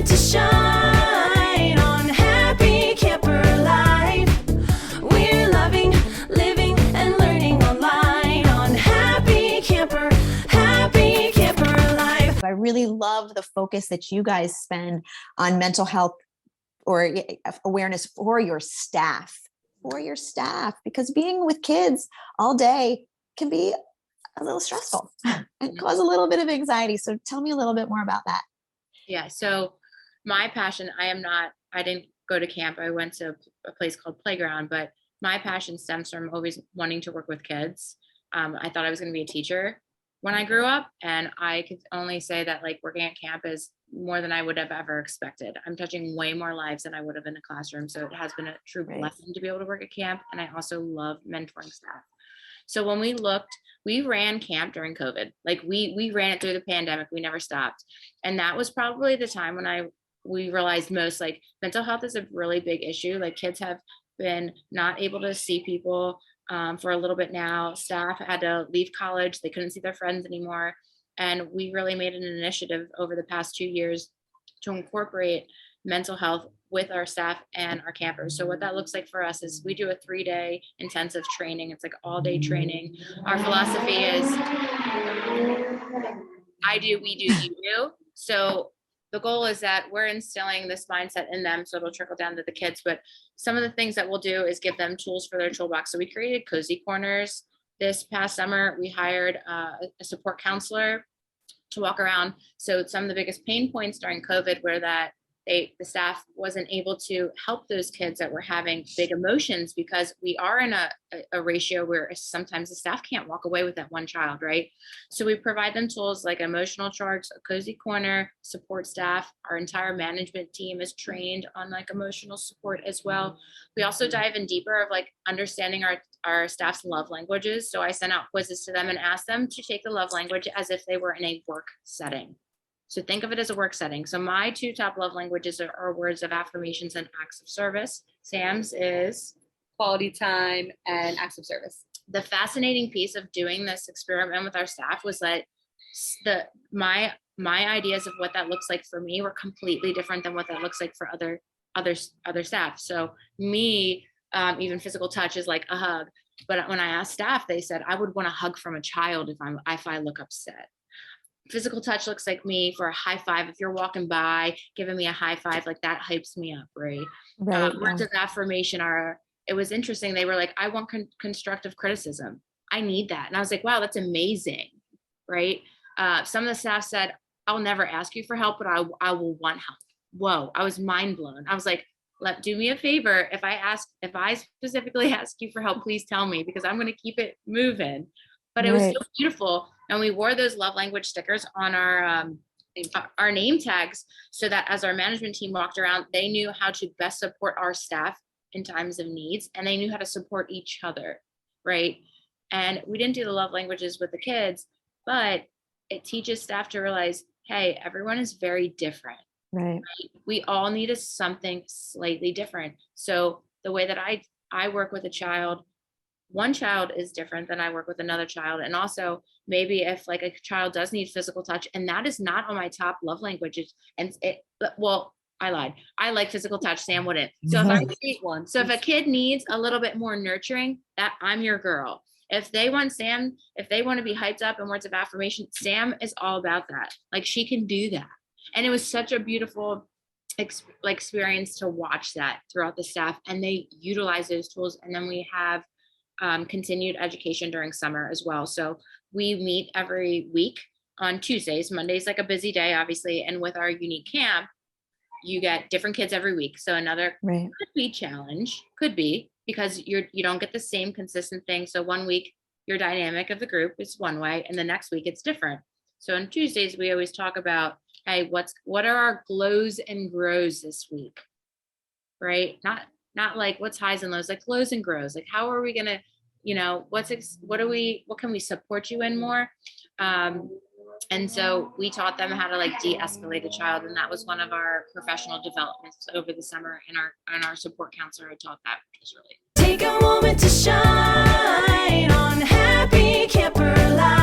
moment to shine on Happy Camper Life. We're loving, living, and learning online on Happy Camper Life. I really love the focus that you guys spend on mental health or awareness for your staff, because being with kids all day can be a little stressful and cause a little bit of anxiety. So tell me a little bit more about that. Yeah. So my passion, I didn't go to camp. I went to a place called Playground, but my passion stems from always wanting to work with kids. I thought I was going to be a teacher when I grew up, and I could only say that like working at camp is more than I would have ever expected. I'm touching way more lives than I would have in a classroom. So it has been a true blessing to be able to work at camp. And I also love mentoring staff. So when we ran camp during COVID. Like we ran it through the pandemic. We never stopped. And that was probably the time when we realized most, like, mental health is a really big issue. Like, kids have been not able to see people for a little bit now. Staff had to leave college. They couldn't see their friends anymore. And we really made an initiative over the past 2 years to incorporate mental health with our staff and our campers. So what that looks like for us is we do a 3-day intensive training. It's like all day training. Our philosophy is I do, we do, you do. So the goal is that we're instilling this mindset in them so it'll trickle down to the kids. But some of the things that we'll do is give them tools for their toolbox. So we created cozy corners. This past summer, we hired a support counselor to walk around. So some of the biggest pain points during COVID were that the staff wasn't able to help those kids that were having big emotions, because we are in a ratio where sometimes the staff can't walk away with that one child, right? So we provide them tools like emotional charts, a cozy corner, support staff. Our entire management team is trained on like emotional support as well. We also dive in deeper of like understanding our staff's love languages. So I sent out quizzes to them and asked them to take the love language as if they were in a work setting. So think of it as a work setting. So my 2 top love languages are words of affirmations and acts of service. Sam's is quality time and acts of service. The fascinating piece of doing this experiment with our staff was that my ideas of what that looks like for me were completely different than what that looks like for other staff. So me, even physical touch is like a hug. But when I asked staff, they said, I would want a hug from a child if I look upset. Physical touch looks like me for a high five. If you're walking by, giving me a high five, like that hypes me up, right? Words of affirmation it was interesting. They were like, I want constructive criticism. I need that. And I was like, wow, that's amazing, right? Some of the staff said, I'll never ask you for help, but I will want help. Whoa, I was mind blown. I was like, do me a favor. If I specifically ask you for help, please tell me, because I'm going to keep it moving. But it was so beautiful. And we wore those love language stickers on our name tags, so that as our management team walked around, they knew how to best support our staff in times of needs, and they knew how to support each other, right? And we didn't do the love languages with the kids, but it teaches staff to realize, hey, everyone is very different. Right. We all need something slightly different. So the way that I work with a child, one child is different than I work with another child. And also maybe if like a child does need physical touch, and that is not on my top love languages, I lied. I like physical touch. Sam wouldn't. So if a kid needs a little bit more nurturing, that I'm your girl. If they want to be hyped up in words of affirmation, Sam is all about that. Like, she can do that. And it was such a beautiful experience to watch that throughout the staff, and they utilize those tools. And then we have continued education during summer as well. So we meet every week on Tuesdays. Monday's like a busy day, obviously. And with our unique camp, you get different kids every week. So another could be challenge, because you don't get the same consistent thing. So one week your dynamic of the group is one way, and the next week it's different. So on Tuesdays, we always talk about, hey, what are our glows and grows this week, right? Not like what's highs and lows, like glows and grows. Like, how are we gonna, what can we support you in more? And so we taught them how to like de-escalate a child, and that was one of our professional developments over the summer. And our support counselor had taught that, which was really. Take a moment to shine on Happy Camper Life.